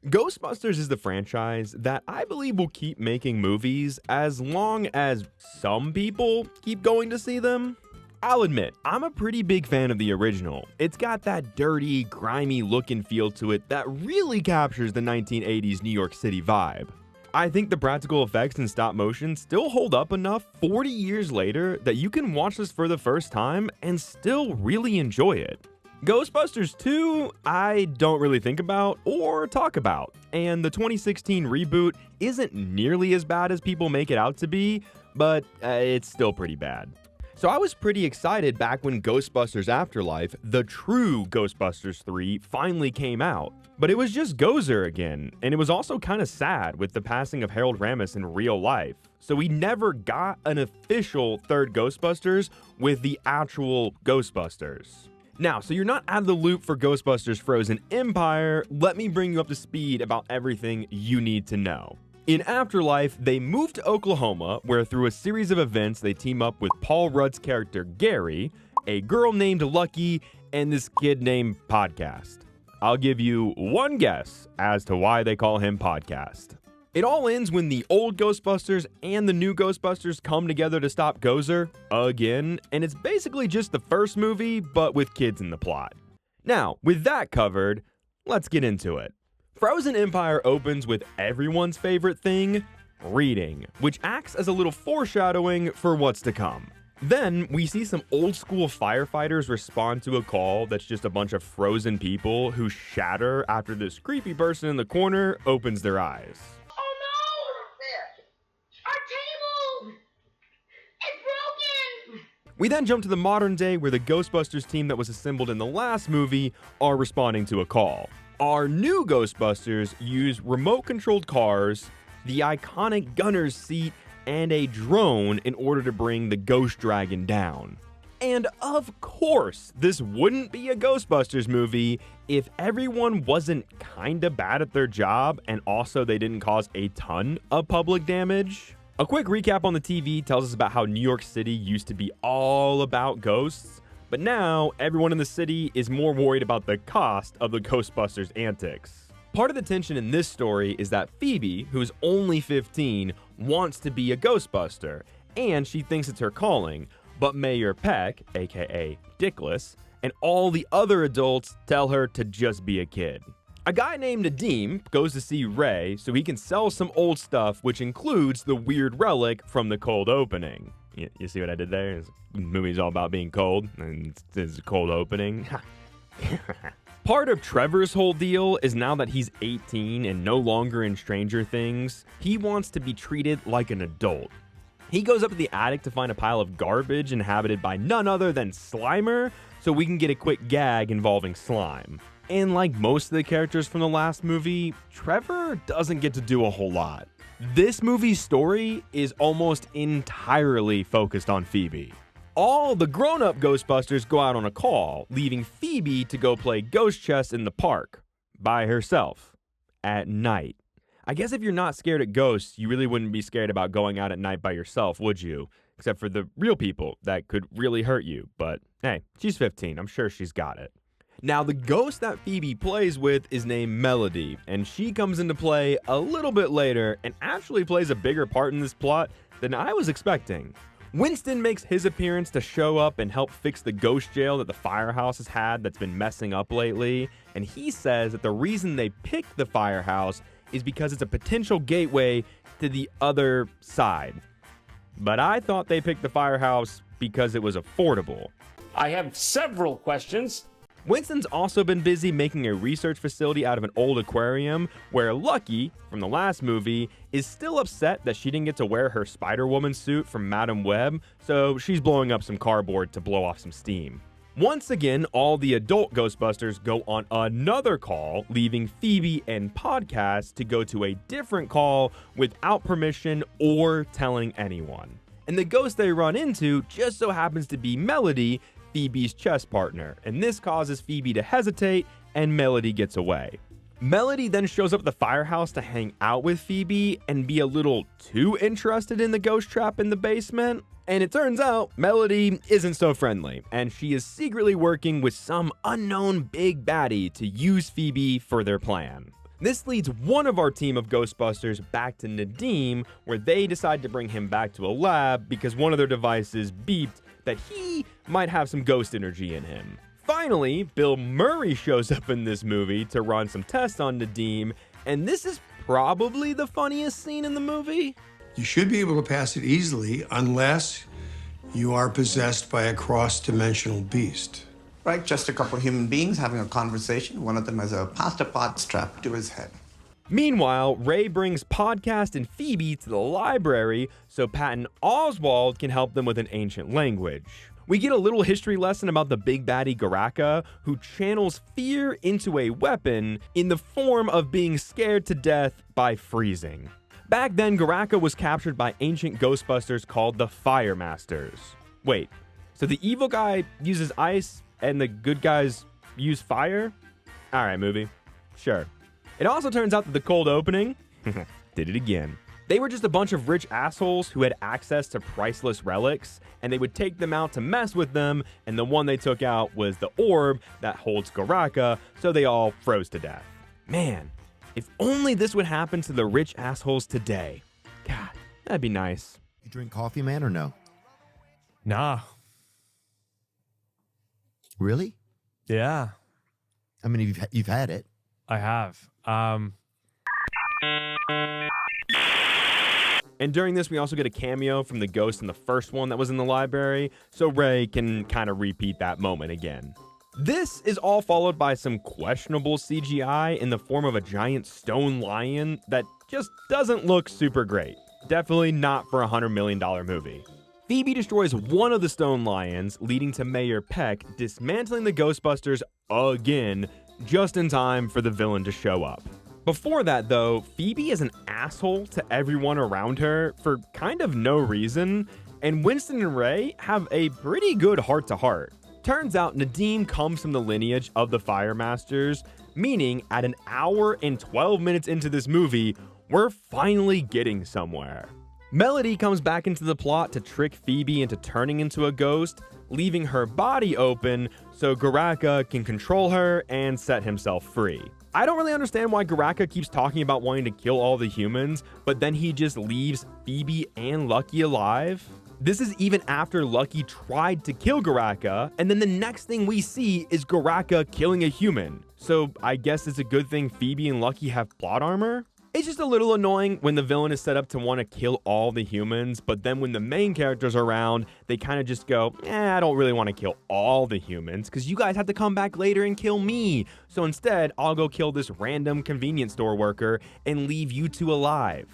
Ghostbusters is the franchise that I believe will keep making movies as long as some people keep going to see them. I'll admit, I'm a pretty big fan of the original. It's got that dirty, grimy look and feel to it that really captures the 1980s New York City vibe. I think the practical effects and stop motion still hold up enough 40 years later that you can watch this for the first time and still really enjoy it. Ghostbusters 2, I don't really think about or talk about, and the 2016 reboot isn't nearly as bad as people make it out to be, but it's still pretty bad. So I was pretty excited back when Ghostbusters Afterlife, the true Ghostbusters 3, finally came out. But it was just Gozer again, and it was also kind of sad with the passing of Harold Ramis in real life. So we never got an official third Ghostbusters with the actual Ghostbusters. Now, so you're not out of the loop for Ghostbusters Frozen Empire, let me bring you up to speed about everything you need to know. In Afterlife, they move to Oklahoma, where through a series of events, they team up with Paul Rudd's character Gary, a girl named Lucky, and this kid named Podcast. I'll give you one guess as to why they call him Podcast. It all ends when the old Ghostbusters and the new Ghostbusters come together to stop Gozer again, and it's basically just the first movie, but with kids in the plot. Now, with that covered, let's get into it. Frozen Empire opens with everyone's favorite thing, reading, which acts as a little foreshadowing for what's to come. Then, we see some old school firefighters respond to a call that's just a bunch of frozen people who shatter after this creepy person in the corner opens their eyes. We then jump to the modern day where the Ghostbusters team that was assembled in the last movie are responding to a call. Our new Ghostbusters use remote-controlled cars, the iconic gunner's seat, and a drone in order to bring the Ghost Dragon down. And of course, this wouldn't be a Ghostbusters movie if everyone wasn't kinda bad at their job and also they didn't cause a ton of public damage. A quick recap on the TV tells us about how New York City used to be all about ghosts, but now everyone in the city is more worried about the cost of the Ghostbusters antics. Part of the tension in this story is that Phoebe, who's only 15, wants to be a Ghostbuster, and she thinks it's her calling, but Mayor Peck, aka Dickless, and all the other adults tell her to just be a kid. A guy named Nadeem goes to see Ray so he can sell some old stuff, which includes the weird relic from the cold opening. You see what I did there? The movie's all about being cold, and it's a cold opening. Part of Trevor's whole deal is now that he's 18 and no longer in Stranger Things, he wants to be treated like an adult. He goes up to the attic to find a pile of garbage inhabited by none other than Slimer, so we can get a quick gag involving slime. And like most of the characters from the last movie, Trevor doesn't get to do a whole lot. This movie's story is almost entirely focused on Phoebe. All the grown-up Ghostbusters go out on a call, leaving Phoebe to go play ghost chess in the park by herself at night. I guess if you're not scared of ghosts, you really wouldn't be scared about going out at night by yourself, would you? Except for the real people that could really hurt you. But hey, she's 15. I'm sure she's got it. Now, the ghost that Phoebe plays with is named Melody, and she comes into play a little bit later and actually plays a bigger part in this plot than I was expecting. Winston makes his appearance to show up and help fix the ghost jail that the firehouse has had that's been messing up lately, and he says that the reason they picked the firehouse is because it's a potential gateway to the other side. But I thought they picked the firehouse because it was affordable. I have several questions. Winston's also been busy making a research facility out of an old aquarium where Lucky, from the last movie, is still upset that she didn't get to wear her Spider-Woman suit from Madame Web, so she's blowing up some cardboard to blow off some steam. Once again, all the adult Ghostbusters go on another call, leaving Phoebe and Podcast to go to a different call without permission or telling anyone. And the ghost they run into just so happens to be Melody, Phoebe's chess partner, and this causes Phoebe to hesitate, and Melody gets away. Melody then shows up at the firehouse to hang out with Phoebe and be a little too interested in the ghost trap in the basement, and it turns out Melody isn't so friendly, and she is secretly working with some unknown big baddie to use Phoebe for their plan. This leads one of our team of Ghostbusters back to Nadim, where they decide to bring him back to a lab because one of their devices beeped that he might have some ghost energy in him. Finally, Bill Murray shows up in this movie to run some tests on Nadim, and this is probably the funniest scene in the movie. You should be able to pass it easily unless you are possessed by a cross-dimensional beast. Right, just a couple of human beings having a conversation. One of them has a pasta pot strapped to his head. Meanwhile, Ray brings Podcast and Phoebe to the library so Patton Oswalt can help them with an ancient language. We get a little history lesson about the big baddie Garaka, who channels fear into a weapon in the form of being scared to death by freezing. Back then, Garaka was captured by ancient Ghostbusters called the Fire Masters. Wait, so the evil guy uses ice and the good guys use fire? Alright, movie. Sure. It also turns out that the cold opening did it again. They were just a bunch of rich assholes who had access to priceless relics, and they would take them out to mess with them, and the one they took out was the orb that holds Garaka, so they all froze to death. Man, if only this would happen to the rich assholes today. God, that'd be nice. You drink coffee, man, or no? Nah. Really? Yeah, I mean, you've had it. I have. And during this, we also get a cameo from the ghost in the first one that was in the library, so Ray can kind of repeat that moment again. This is all followed by some questionable CGI in the form of a giant stone lion that just doesn't look super great. Definitely not for a $100 million movie. Phoebe destroys one of the stone lions, leading to Mayor Peck dismantling the Ghostbusters again, just in time for the villain to show up. Before that, though, Phoebe is an asshole to everyone around her for kind of no reason, and Winston and Ray have a pretty good heart-to-heart. Turns out Nadim comes from the lineage of the Fire Masters, meaning at an hour and 12 minutes into this movie, we're finally getting somewhere. Melody comes back into the plot to trick Phoebe into turning into a ghost, leaving her body open so Garaka can control her and set himself free. I don't really understand why Garaka keeps talking about wanting to kill all the humans, but then he just leaves Phoebe and Lucky alive. This is even after Lucky tried to kill Garaka, and then the next thing we see is Garaka killing a human. So I guess it's a good thing Phoebe and Lucky have plot armor? It's just a little annoying when the villain is set up to want to kill all the humans, but then when the main characters are around, they kind of just go, I don't really want to kill all the humans, because you guys have to come back later and kill me. So instead, I'll go kill this random convenience store worker and leave you two alive.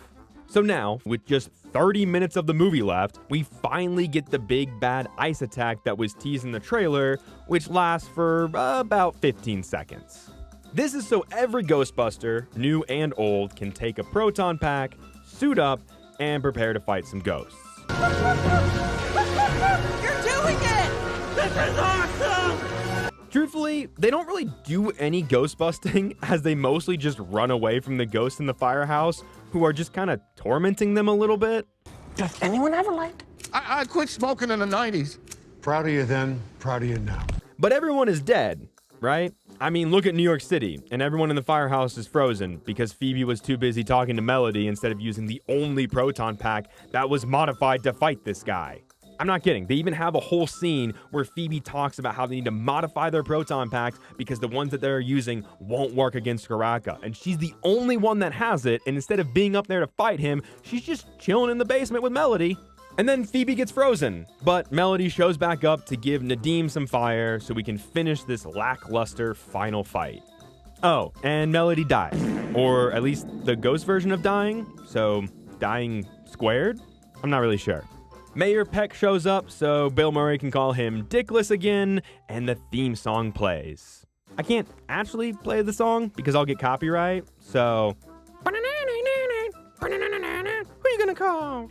So now, with just 30 minutes of the movie left, we finally get the big bad ice attack that was teased in the trailer, which lasts for about 15 seconds. This is so every Ghostbuster, new and old, can take a proton pack, suit up, and prepare to fight some ghosts. You're doing it! This is awesome! Truthfully, they don't really do any ghost busting, as they mostly just run away from the ghosts in the firehouse, who are just kind of tormenting them a little bit. Does anyone have a light? I quit smoking in the 90s. Proud of you then, proud of you now. But everyone is dead, right? I mean, look at New York City, and everyone in the firehouse is frozen because Phoebe was too busy talking to Melody instead of using the only proton pack that was modified to fight this guy. I'm not kidding. They even have a whole scene where Phoebe talks about how they need to modify their proton packs because the ones that they're using won't work against Garaka. And she's the only one that has it, and instead of being up there to fight him, she's just chilling in the basement with Melody. And then Phoebe gets frozen, but Melody shows back up to give Nadim some fire so we can finish this lackluster final fight. Oh, and Melody dies. Or at least the ghost version of dying, so dying squared? I'm not really sure. Mayor Peck shows up so Bill Murray can call him Dickless again, and the theme song plays. I can't actually play the song because I'll get copyright, so... Who are you gonna call?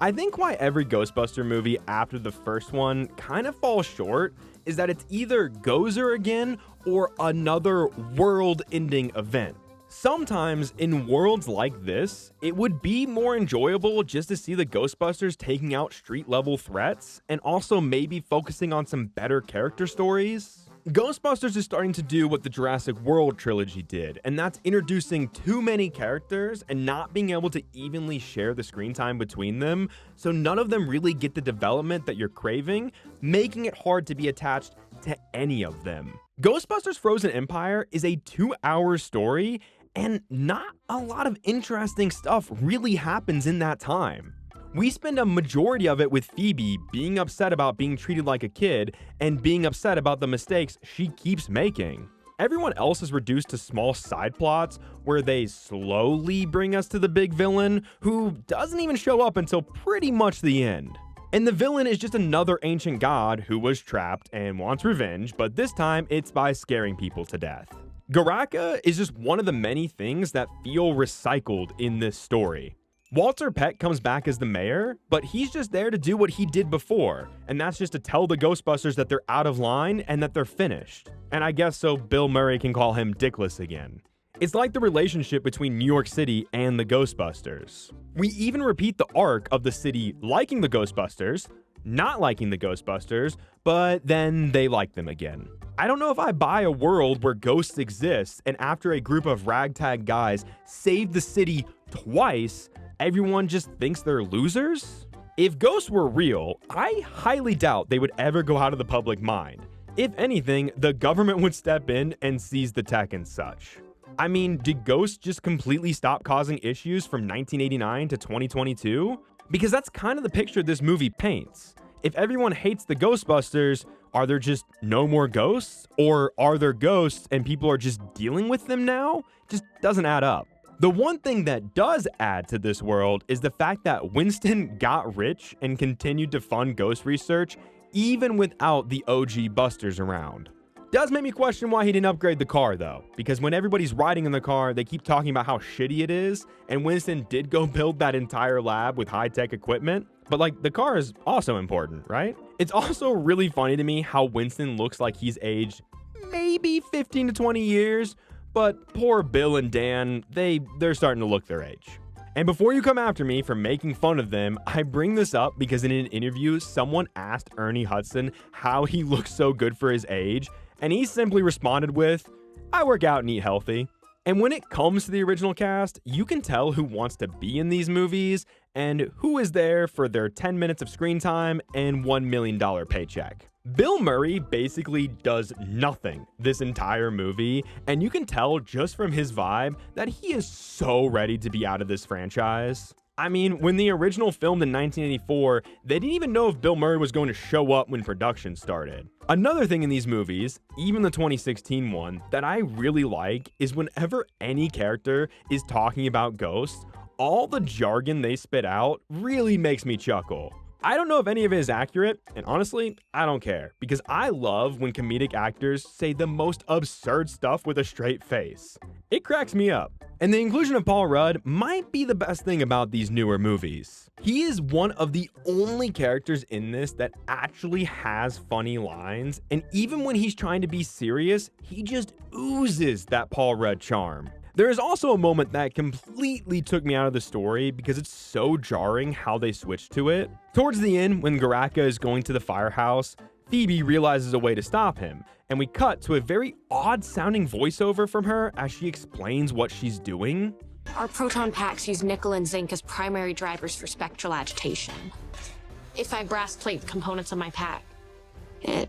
I think why every Ghostbuster movie after the first one kind of falls short is that it's either Gozer again or another world-ending event. Sometimes in worlds like this, it would be more enjoyable just to see the Ghostbusters taking out street-level threats and also maybe focusing on some better character stories. Ghostbusters is starting to do what the Jurassic World trilogy did, and that's introducing too many characters and not being able to evenly share the screen time between them, so none of them really get the development that you're craving, making it hard to be attached to any of them. Ghostbusters Frozen Empire is a 2-hour story, and not a lot of interesting stuff really happens in that time. We spend a majority of it with Phoebe being upset about being treated like a kid and being upset about the mistakes she keeps making. Everyone else is reduced to small side plots where they slowly bring us to the big villain who doesn't even show up until pretty much the end. And the villain is just another ancient god who was trapped and wants revenge, but this time it's by scaring people to death. Garaka is just one of the many things that feel recycled in this story. Walter Peck comes back as the mayor, but he's just there to do what he did before, and that's just to tell the Ghostbusters that they're out of line and that they're finished. And I guess so Bill Murray can call him Dickless again. It's like the relationship between New York City and the Ghostbusters. We even repeat the arc of the city liking the Ghostbusters, not liking the Ghostbusters, but then they like them again. I don't know if I buy a world where ghosts exist, and after a group of ragtag guys save the city twice, everyone just thinks they're losers? If ghosts were real, I highly doubt they would ever go out of the public mind. If anything, the government would step in and seize the tech and such. I mean, did ghosts just completely stop causing issues from 1989 to 2022? Because that's kind of the picture this movie paints. If everyone hates the Ghostbusters, are there just no more ghosts? Or are there ghosts and people are just dealing with them now? Just doesn't add up. The one thing that does add to this world is the fact that Winston got rich and continued to fund ghost research even without the OG Busters around. Does make me question why he didn't upgrade the car though, because when everybody's riding in the car, they keep talking about how shitty it is, and Winston did go build that entire lab with high-tech equipment, but like the car is also important, right? It's also really funny to me how Winston looks like he's aged maybe 15 to 20 years, but poor Bill and Dan, they're starting to look their age. And before you come after me for making fun of them, I bring this up because in an interview, someone asked Ernie Hudson how he looks so good for his age, and he simply responded with, "I work out and eat healthy." And when it comes to the original cast, you can tell who wants to be in these movies and who is there for their 10 minutes of screen time and $1 million paycheck. Bill Murray basically does nothing this entire movie, and you can tell just from his vibe that he is so ready to be out of this franchise. I mean, when the original filmed in 1984, they didn't even know if Bill Murray was going to show up when production started. Another thing in these movies, even the 2016 one, that I really like is whenever any character is talking about ghosts, all the jargon they spit out really makes me chuckle. I don't know if any of it is accurate, and honestly, I don't care, because I love when comedic actors say the most absurd stuff with a straight face. It cracks me up. And the inclusion of Paul Rudd might be the best thing about these newer movies. He is one of the only characters in this that actually has funny lines, and even when he's trying to be serious, he just oozes that Paul Rudd charm. There is also a moment that completely took me out of the story because it's so jarring how they switched to it. Towards the end, when Garaka is going to the firehouse, Phoebe realizes a way to stop him, and we cut to a very odd-sounding voiceover from her as she explains what she's doing. Our proton packs use nickel and zinc as primary drivers for spectral agitation. If I brass plate the components of my pack, it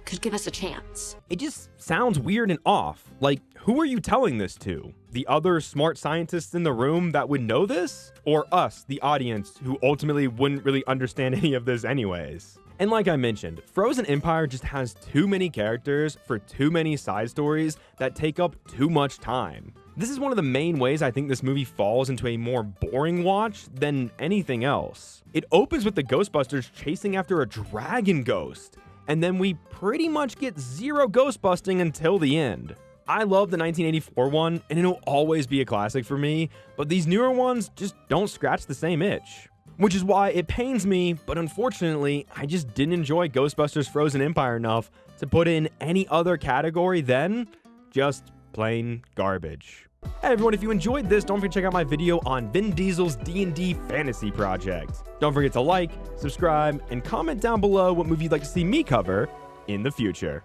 could give us a chance. It just sounds weird and off. Like, who are you telling this to? The other smart scientists in the room that would know this? Or us, the audience, who ultimately wouldn't really understand any of this anyways? And like I mentioned, Frozen Empire just has too many characters for too many side stories that take up too much time. This is one of the main ways I think this movie falls into a more boring watch than anything else. It opens with the Ghostbusters chasing after a dragon ghost, and then we pretty much get zero ghost busting until the end. I love the 1984 one, and it'll always be a classic for me, but these newer ones just don't scratch the same itch. Which is why it pains me, but unfortunately, I just didn't enjoy Ghostbusters Frozen Empire enough to put in any other category than just plain garbage. Hey everyone, if you enjoyed this, don't forget to check out my video on Vin Diesel's D&D fantasy project. Don't forget to like, subscribe, and comment down below what movie you'd like to see me cover in the future.